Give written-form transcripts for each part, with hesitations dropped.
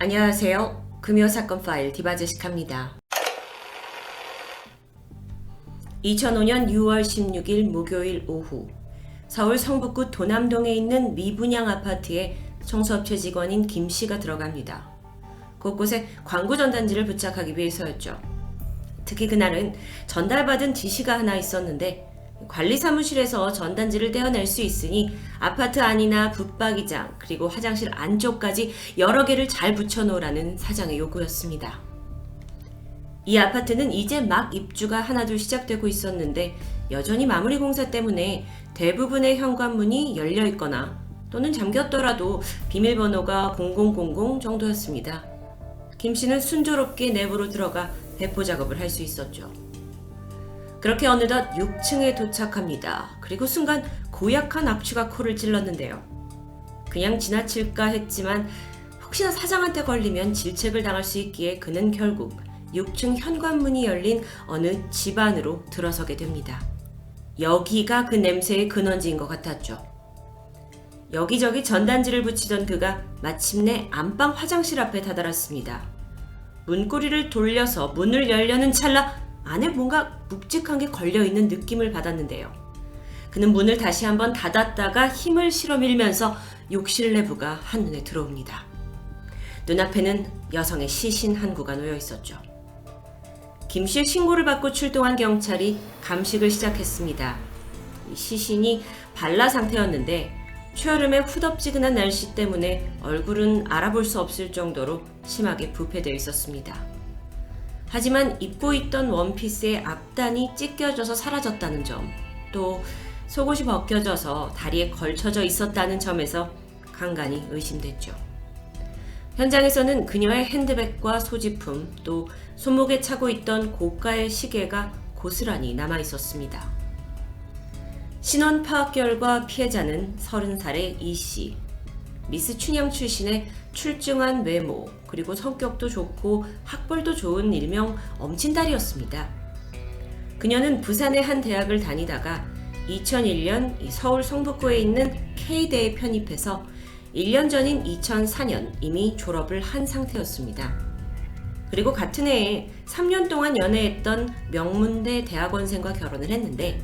안녕하세요. 금요사건 파일 디바제식합니다. 2005년 6월 16일 목요일 오후 서울 성북구 도남동에 있는 미분양 아파트에 청소업체 직원인 김 씨가 들어갑니다. 곳곳에 광고 전단지를 부착하기 위해서였죠. 특히 그날은 전달받은 지시가 하나 있었는데 관리사무실에서 전단지를 떼어낼 수 있으니 아파트 안이나 붙박이장 그리고 화장실 안쪽까지 여러 개를 잘 붙여놓으라는 사장의 요구였습니다. 이 아파트는 이제 막 입주가 하나둘 시작되고 있었는데 여전히 마무리 공사 때문에 대부분의 현관문이 열려 있거나 또는 잠겼더라도 비밀번호가 0000 정도였습니다. 김 씨는 순조롭게 내부로 들어가 배포 작업을 할 수 있었죠. 그렇게 어느덧 6층에 도착합니다. 그리고 순간 고약한 악취가 코를 찔렀는데요. 그냥 지나칠까 했지만 혹시나 사장한테 걸리면 질책을 당할 수 있기에 그는 결국 6층 현관문이 열린 어느 집 안으로 들어서게 됩니다. 여기가 그 냄새의 근원지인 것 같았죠. 여기저기 전단지를 붙이던 그가 마침내 안방 화장실 앞에 다다랐습니다. 문고리를 돌려서 문을 열려는 찰나 안에 뭔가 묵직한 게 걸려있는 느낌을 받았는데요. 그는 문을 다시 한번 닫았다가 힘을 실어 밀면서 욕실 내부가 한눈에 들어옵니다. 눈앞에는 여성의 시신 한 구가 놓여 있었죠. 김 씨의 신고를 받고 출동한 경찰이 감식을 시작했습니다. 이 시신이 발라 상태였는데 초여름의 후덥지근한 날씨 때문에 얼굴은 알아볼 수 없을 정도로 심하게 부패되어 있었습니다. 하지만 입고 있던 원피스의 앞단이 찢겨져서 사라졌다는 점, 또 속옷이 벗겨져서 다리에 걸쳐져 있었다는 점에서 간간히 의심됐죠. 현장에서는 그녀의 핸드백과 소지품, 또 손목에 차고 있던 고가의 시계가 고스란히 남아 있었습니다. 신원 파악 결과 피해자는 30살의 이 씨, 미스 춘향 출신의 출중한 외모, 그리고 성격도 좋고 학벌도 좋은 일명 엄친딸이었습니다. 그녀는 부산의 한 대학을 다니다가 2001년 서울 성북구에 있는 K대에 편입해서 1년 전인 2004년 이미 졸업을 한 상태였습니다. 그리고 같은 해에 3년 동안 연애했던 명문대 대학원생과 결혼을 했는데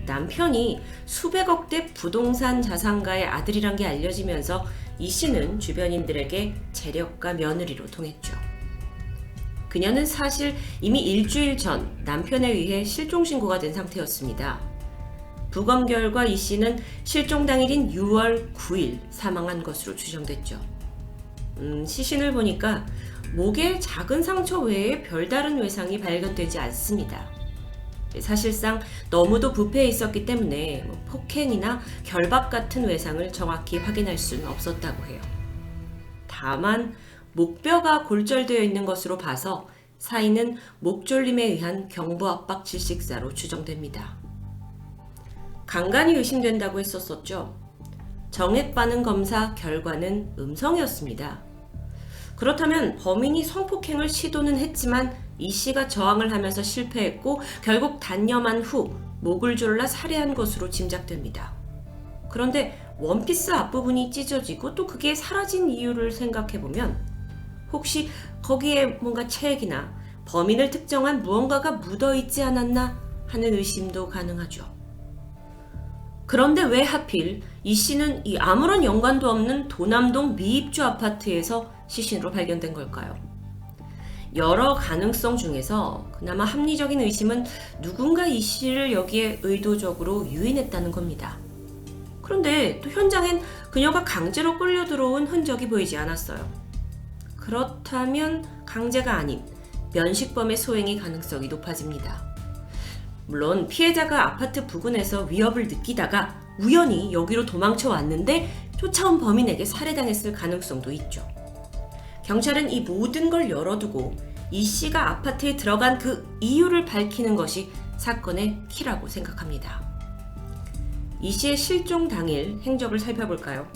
남편이 수백억대 부동산 자산가의 아들이란 게 알려지면서 이 씨는 주변인들에게 재력가 며느리로 통했죠. 그녀는 사실 이미 일주일 전 남편에 의해 실종신고가 된 상태였습니다. 부검 결과 이 씨는 실종 당일인 6월 9일 사망한 것으로 추정됐죠. 시신을 보니까 목에 작은 상처 외에 별다른 외상이 발견되지 않습니다. 사실상 너무도 부패해 있었기 때문에 폭행이나 결박 같은 외상을 정확히 확인할 수는 없었다고 해요. 다만 목뼈가 골절되어 있는 것으로 봐서 사인은 목졸림에 의한 경부압박 질식사로 추정됩니다. 간간히 의심된다고 했었었죠. 정액 반응 검사 결과는 음성이었습니다. 그렇다면 범인이 성폭행을 시도는 했지만 이 씨가 저항을 하면서 실패했고 결국 단념한 후 목을 졸라 살해한 것으로 짐작됩니다. 그런데 원피스 앞부분이 찢어지고 또 그게 사라진 이유를 생각해보면 혹시 거기에 뭔가 체액이나 범인을 특정한 무언가가 묻어있지 않았나 하는 의심도 가능하죠. 그런데 왜 하필 이 씨는 이 아무런 연관도 없는 도남동 미입주 아파트에서 시신으로 발견된 걸까요? 여러 가능성 중에서 그나마 합리적인 의심은 누군가 이 씨를 여기에 의도적으로 유인했다는 겁니다. 그런데 또 현장엔 그녀가 강제로 끌려 들어온 흔적이 보이지 않았어요. 그렇다면 강제가 아닌 면식범의 소행의 가능성이 높아집니다. 물론 피해자가 아파트 부근에서 위협을 느끼다가 우연히 여기로 도망쳐 왔는데 쫓아온 범인에게 살해당했을 가능성도 있죠. 경찰은 이 모든 걸 열어두고 이 씨가 아파트에 들어간 그 이유를 밝히는 것이 사건의 키라고 생각합니다. 이 씨의 실종 당일 행적을 살펴볼까요?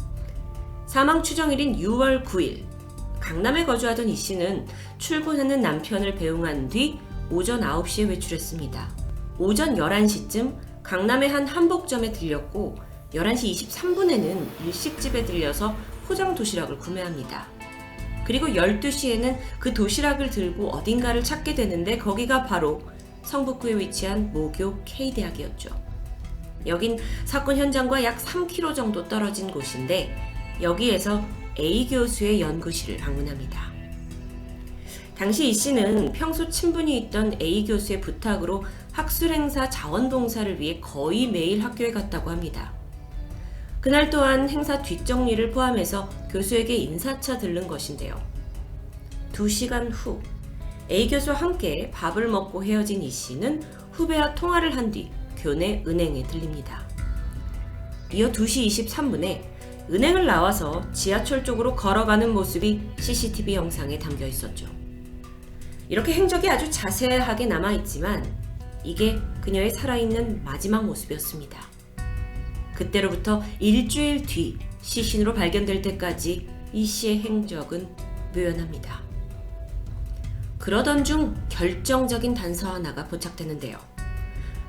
사망 추정일인 6월 9일 강남에 거주하던 이 씨는 출근하는 남편을 배웅한 뒤 오전 9시에 외출했습니다. 오전 11시쯤 강남의 한 한복점에 들렸고 11시 23분에는 일식집에 들려서 포장 도시락을 구매합니다. 그리고 12시에는 그 도시락을 들고 어딘가를 찾게 되는데 거기가 바로 성북구에 위치한 모교 K대학이었죠. 여긴 사건 현장과 약 3km 정도 떨어진 곳인데 여기에서 A 교수의 연구실을 방문합니다. 당시 이 씨는 평소 친분이 있던 A 교수의 부탁으로 학술행사 자원봉사를 위해 거의 매일 학교에 갔다고 합니다. 그날 또한 행사 뒷정리를 포함해서 교수에게 인사차 들른 것인데요. 2시간 후 A 교수와 함께 밥을 먹고 헤어진 이 씨는 후배와 통화를 한 뒤 교내 은행에 들립니다. 이어 2시 23분에 은행을 나와서 지하철 쪽으로 걸어가는 모습이 CCTV 영상에 담겨 있었죠. 이렇게 행적이 아주 자세하게 남아있지만 이게 그녀의 살아있는 마지막 모습이었습니다. 그때로부터 일주일 뒤 시신으로 발견될 때까지 이 씨의 행적은 묘연합니다. 그러던 중 결정적인 단서 하나가 포착되는데요.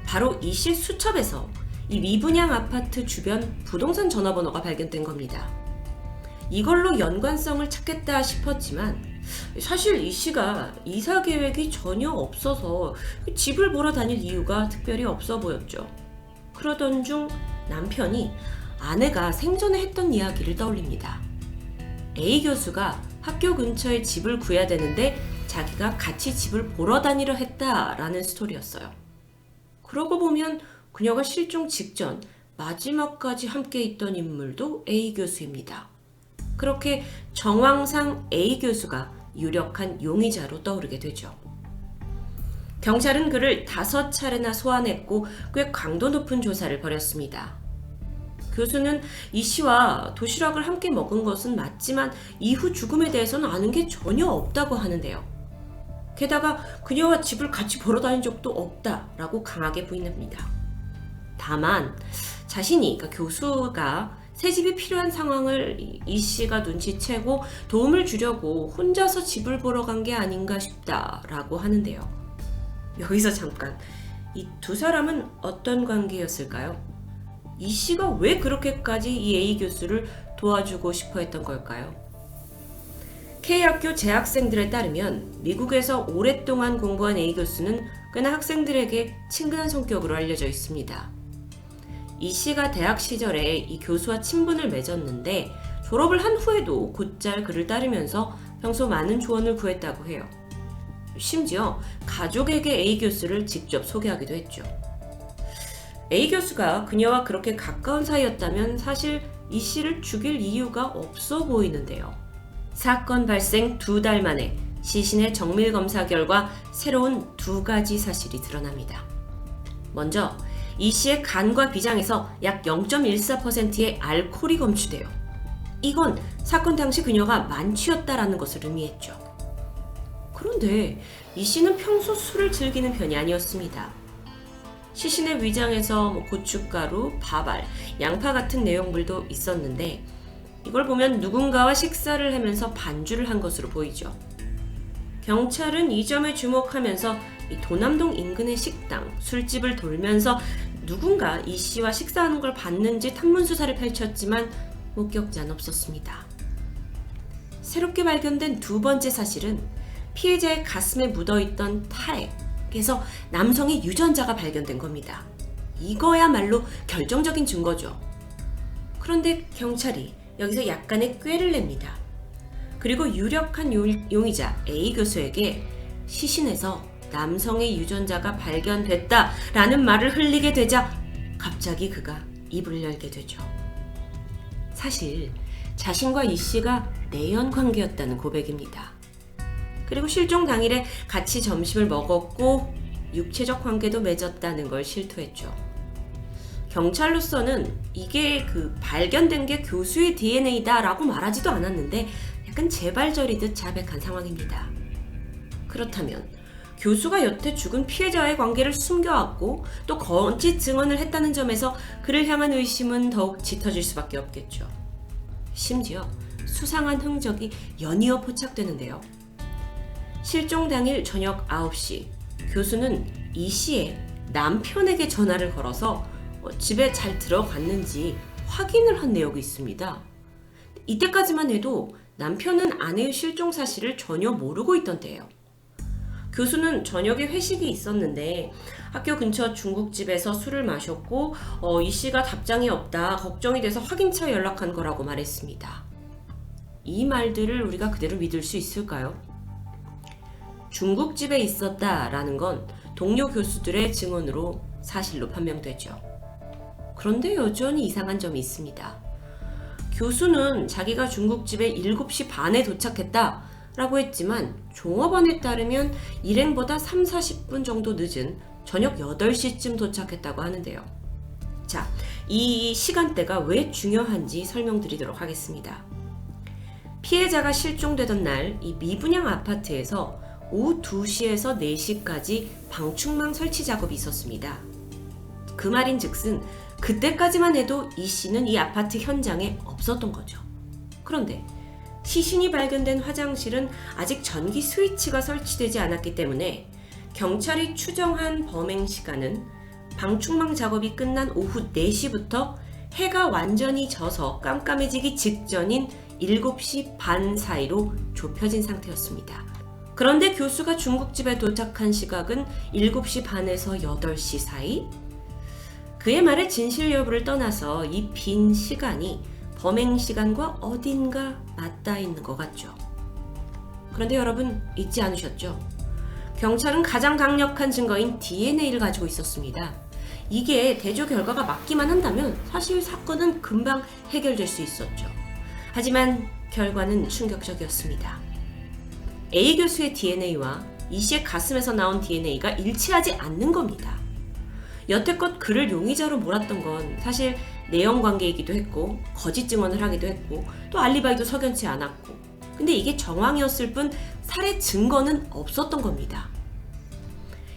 바로 이 씨 수첩에서 이 미분양 아파트 주변 부동산 전화번호가 발견된 겁니다. 이걸로 연관성을 찾겠다 싶었지만 사실 이 씨가 이사 계획이 전혀 없어서 집을 보러 다닐 이유가 특별히 없어 보였죠. 그러던 중 남편이 아내가 생전에 했던 이야기를 떠올립니다. A 교수가 학교 근처에 집을 구해야 되는데 자기가 같이 집을 보러 다니려 했다라는 스토리였어요. 그러고 보면 그녀가 실종 직전 마지막까지 함께 있던 인물도 A 교수입니다. 그렇게 정황상 A 교수가 유력한 용의자로 떠오르게 되죠. 경찰은 그를 5차례나 소환했고 꽤 강도 높은 조사를 벌였습니다. 교수는 이 씨와 도시락을 함께 먹은 것은 맞지만 이후 죽음에 대해서는 아는 게 전혀 없다고 하는데요. 게다가 그녀와 집을 같이 보러 다닌 적도 없다라고 강하게 부인합니다. 다만 자신이, 그러니까 교수가 새 집이 필요한 상황을 이 씨가 눈치채고 도움을 주려고 혼자서 집을 보러 간 게 아닌가 싶다라고 하는데요. 여기서 잠깐, 이 두 사람은 어떤 관계였을까요? 이 씨가 왜 그렇게까지 이 A 교수를 도와주고 싶어 했던 걸까요? K학교 재학생들에 따르면 미국에서 오랫동안 공부한 A 교수는 꽤나 학생들에게 친근한 성격으로 알려져 있습니다. 이 씨가 대학 시절에 이 교수와 친분을 맺었는데 졸업을 한 후에도 곧잘 그를 따르면서 평소 많은 조언을 구했다고 해요. 심지어 가족에게 A 교수를 직접 소개하기도 했죠. A 교수가 그녀와 그렇게 가까운 사이였다면 사실 이 씨를 죽일 이유가 없어 보이는데요. 사건 발생 2달 만에 시신의 정밀 검사 결과 새로운 2가지 사실이 드러납니다. 먼저 이 씨의 간과 비장에서 약 0.14%의 알코올이 검출돼요. 이건 사건 당시 그녀가 만취였다라는 것을 의미했죠. 그런데 이 씨는 평소 술을 즐기는 편이 아니었습니다. 시신의 위장에서 고춧가루, 밥알, 양파 같은 내용물도 있었는데 이걸 보면 누군가와 식사를 하면서 반주를 한 것으로 보이죠. 경찰은 이 점에 주목하면서 이 도남동 인근의 식당, 술집을 돌면서 누군가 이 씨와 식사하는 걸 봤는지 탐문 수사를 펼쳤지만 목격자는 없었습니다. 새롭게 발견된 2번째 사실은 피해자의 가슴에 묻어있던 타액에서 남성의 유전자가 발견된 겁니다. 이거야말로 결정적인 증거죠. 그런데 경찰이 여기서 약간의 꾀를 냅니다. 그리고 유력한 용의자 A 교수에게 시신에서 남성의 유전자가 발견됐다라는 말을 흘리게 되자 갑자기 그가 입을 열게 되죠. 사실 자신과 이 씨가 내연 관계였다는 고백입니다. 그리고 실종 당일에 같이 점심을 먹었고 육체적 관계도 맺었다는 걸 실토했죠. 경찰로서는 이게 발견된 게 교수의 DNA다라고 말하지도 않았는데 약간 재발절이듯 자백한 상황입니다. 그렇다면 교수가 여태 죽은 피해자와의 관계를 숨겨왔고 또 거짓 증언을 했다는 점에서 그를 향한 의심은 더욱 짙어질 수밖에 없겠죠. 심지어 수상한 흔적이 연이어 포착되는데요. 실종 당일 저녁 9시 교수는 이 씨의 남편에게 전화를 걸어서 집에 잘 들어갔는지 확인을 한 내역이 있습니다. 이때까지만 해도 남편은 아내의 실종 사실을 전혀 모르고 있던 때예요. 교수는 저녁에 회식이 있었는데 학교 근처 중국집에서 술을 마셨고 이 씨가 답장이 없다 걱정이 돼서 확인차 연락한 거라고 말했습니다. 이 말들을 우리가 그대로 믿을 수 있을까요? 중국집에 있었다라는 건 동료 교수들의 증언으로 사실로 판명되죠. 그런데 여전히 이상한 점이 있습니다. 교수는 자기가 중국집에 7시 반에 도착했다 라고 했지만 종업원에 따르면 일행보다 30-40분 정도 늦은 저녁 8시쯤 도착했다고 하는데요. 자, 이 시간대가 왜 중요한지 설명드리도록 하겠습니다. 피해자가 실종되던 날 이 미분양 아파트에서 오후 2시에서 4시까지 방충망 설치 작업이 있었습니다. 그 말인즉슨 그때까지만 해도 이 씨는 이 아파트 현장에 없었던 거죠. 그런데 시신이 발견된 화장실은 아직 전기 스위치가 설치되지 않았기 때문에 경찰이 추정한 범행 시간은 방충망 작업이 끝난 오후 4시부터 해가 완전히 져서 깜깜해지기 직전인 7시 반 사이로 좁혀진 상태였습니다. 그런데 교수가 중국집에 도착한 시각은 7시 반에서 8시 사이? 그의 말의 진실 여부를 떠나서 이 빈 시간이 범행 시간과 어딘가 맞닿아 있는 것 같죠. 그런데 여러분 잊지 않으셨죠? 경찰은 가장 강력한 증거인 DNA를 가지고 있었습니다. 이게 대조 결과가 맞기만 한다면 사실 사건은 금방 해결될 수 있었죠. 하지만 결과는 충격적이었습니다. A 교수의 DNA와 이 씨의 가슴에서 나온 DNA가 일치하지 않는 겁니다. 여태껏 그를 용의자로 몰았던 건 사실 내연 관계이기도 했고 거짓 증언을 하기도 했고 또 알리바이도 석연치 않았고 근데 이게 정황이었을 뿐 살해 증거는 없었던 겁니다.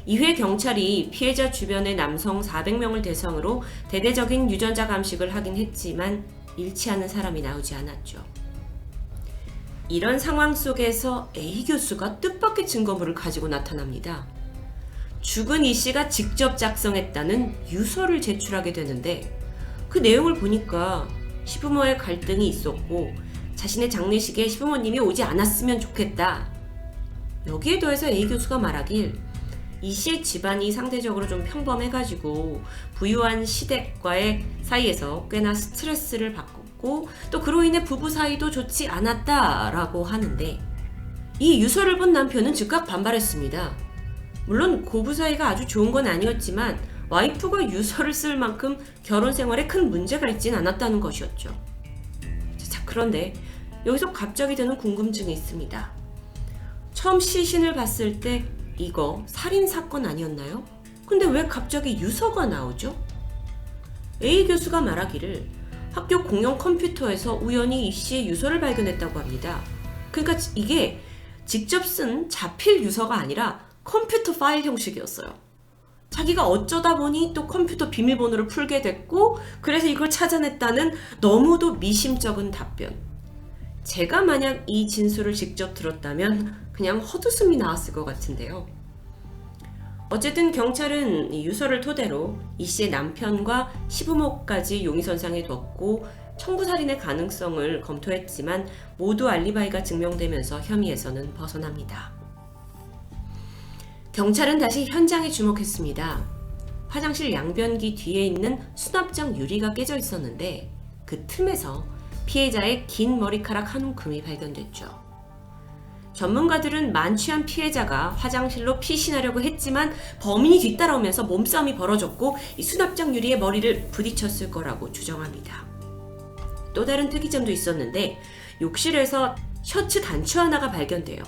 이후에 경찰이 피해자 주변의 남성 400명을 대상으로 대대적인 유전자 감식을 하긴 했지만 일치하는 사람이 나오지 않았죠. 이런 상황 속에서 A 교수가 뜻밖의 증거물을 가지고 나타납니다. 죽은 이 씨가 직접 작성했다는 유서를 제출하게 되는데 그 내용을 보니까 시부모의 갈등이 있었고 자신의 장례식에 시부모님이 오지 않았으면 좋겠다. 여기에 더해서 A 교수가 말하길 이 씨의 집안이 상대적으로 좀 평범해가지고 부유한 시댁과의 사이에서 꽤나 스트레스를 받고 또 그로 인해 부부 사이도 좋지 않았다라고 하는데 이 유서를 본 남편은 즉각 반발했습니다. 물론 고부 사이가 아주 좋은 건 아니었지만 와이프가 유서를 쓸 만큼 결혼 생활에 큰 문제가 있진 않았다는 것이었죠. 자, 그런데 여기서 갑자기 드는 궁금증이 있습니다. 처음 시신을 봤을 때 이거 살인사건 아니었나요? 근데 왜 갑자기 유서가 나오죠? A 교수가 말하기를 학교 공용 컴퓨터에서 우연히 이 씨의 유서를 발견했다고 합니다. 그러니까 이게 직접 쓴 자필 유서가 아니라 컴퓨터 파일 형식이었어요. 자기가 어쩌다 보니 또 컴퓨터 비밀번호를 풀게 됐고 그래서 이걸 찾아냈다는 너무도 미심쩍은 답변. 제가 만약 이 진술을 직접 들었다면 그냥 헛웃음이 나왔을 것 같은데요. 어쨌든 경찰은 이 유서를 토대로 이 씨의 남편과 시부모까지 용의선상에 뒀고 청부살인의 가능성을 검토했지만 모두 알리바이가 증명되면서 혐의에서는 벗어납니다. 경찰은 다시 현장에 주목했습니다. 화장실 양변기 뒤에 있는 수납장 유리가 깨져 있었는데 그 틈에서 피해자의 긴 머리카락 한 움큼이 발견됐죠. 전문가들은 만취한 피해자가 화장실로 피신하려고 했지만 범인이 뒤따라오면서 몸싸움이 벌어졌고 이 수납장 유리에 머리를 부딪혔을 거라고 추정합니다. 또 다른 특이점도 있었는데 욕실에서 셔츠 단추 하나가 발견돼요.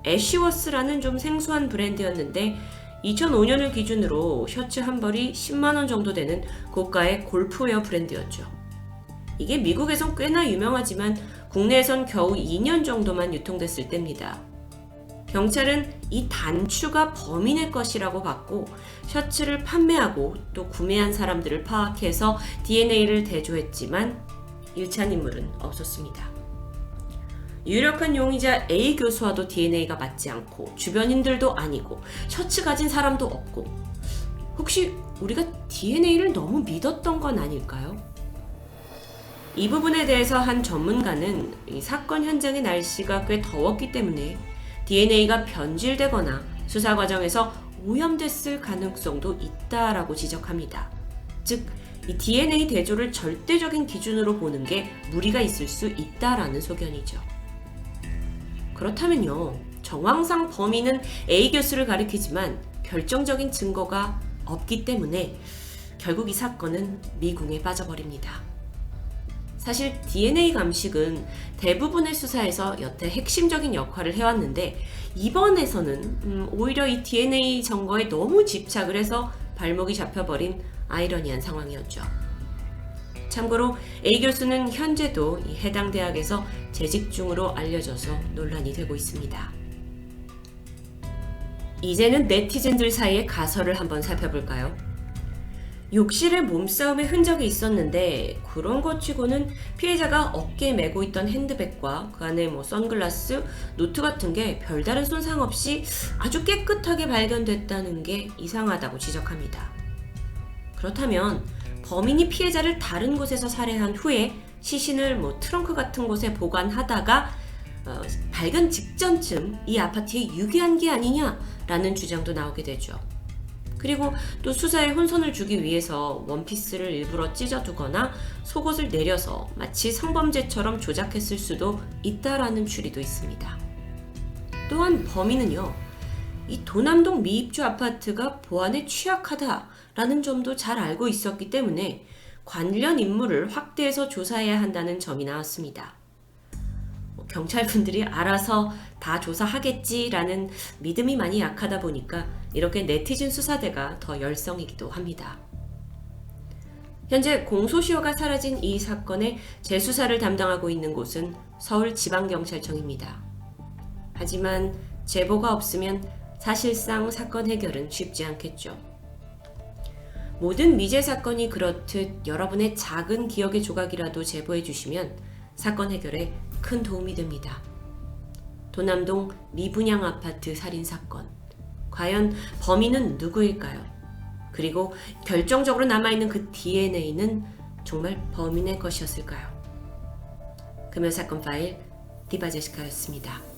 애쉬워스라는 좀 생소한 브랜드였는데 2005년을 기준으로 셔츠 한 벌이 10만원 정도 되는 고가의 골프웨어 브랜드였죠. 이게 미국에선 꽤나 유명하지만 국내에선 겨우 2년 정도만 유통됐을 때입니다. 경찰은 이 단추가 범인의 것이라고 봤고 셔츠를 판매하고 또 구매한 사람들을 파악해서 DNA를 대조했지만 일치한 인물은 없었습니다. 유력한 용의자 A 교수와도 DNA가 맞지 않고 주변인들도 아니고 셔츠 가진 사람도 없고 혹시 우리가 DNA를 너무 믿었던 건 아닐까요? 이 부분에 대해서 한 전문가는 이 사건 현장의 날씨가 꽤 더웠기 때문에 DNA가 변질되거나 수사 과정에서 오염됐을 가능성도 있다라고 지적합니다. 즉, 이 DNA 대조를 절대적인 기준으로 보는 게 무리가 있을 수 있다라는 소견이죠. 그렇다면요, 정황상 범인은 A 교수를 가리키지만 결정적인 증거가 없기 때문에 결국 이 사건은 미궁에 빠져버립니다. 사실 DNA 감식은 대부분의 수사에서 여태 핵심적인 역할을 해왔는데 이번에서는 오히려 이 DNA 증거에 너무 집착을 해서 발목이 잡혀버린 아이러니한 상황이었죠. 참고로 A 교수는 현재도 이 해당 대학에서 재직 중으로 알려져서 논란이 되고 있습니다. 이제는 네티즌들 사이의 가설을 한번 살펴볼까요? 욕실에 몸싸움의 흔적이 있었는데 그런 것 치고는 피해자가 어깨에 메고 있던 핸드백과 그 안에 선글라스, 노트 같은 게 별다른 손상 없이 아주 깨끗하게 발견됐다는 게 이상하다고 지적합니다. 그렇다면 범인이 피해자를 다른 곳에서 살해한 후에 시신을 트렁크 같은 곳에 보관하다가 발견 직전쯤 이 아파트에 유기한 게 아니냐라는 주장도 나오게 되죠. 그리고 또 수사에 혼선을 주기 위해서 원피스를 일부러 찢어두거나 속옷을 내려서 마치 성범죄처럼 조작했을 수도 있다라는 추리도 있습니다. 또한 범인은요, 이 도남동 미입주 아파트가 보안에 취약하다라는 점도 잘 알고 있었기 때문에 관련 인물을 확대해서 조사해야 한다는 점이 나왔습니다. 경찰분들이 알아서 다 조사하겠지라는 믿음이 많이 약하다 보니까 이렇게 네티즌 수사대가 더 열성이기도 합니다. 현재 공소시효가 사라진 이 사건의 재수사를 담당하고 있는 곳은 서울지방경찰청입니다. 하지만 제보가 없으면 사실상 사건 해결은 쉽지 않겠죠. 모든 미제 사건이 그렇듯 여러분의 작은 기억의 조각이라도 제보해 주시면 사건 해결에 큰 도움이 됩니다. 도남동 미분양 아파트 살인사건. 과연 범인은 누구일까요? 그리고 결정적으로 남아있는 그 DNA는 정말 범인의 것이었을까요? 금요사건 파일 디바제시카였습니다.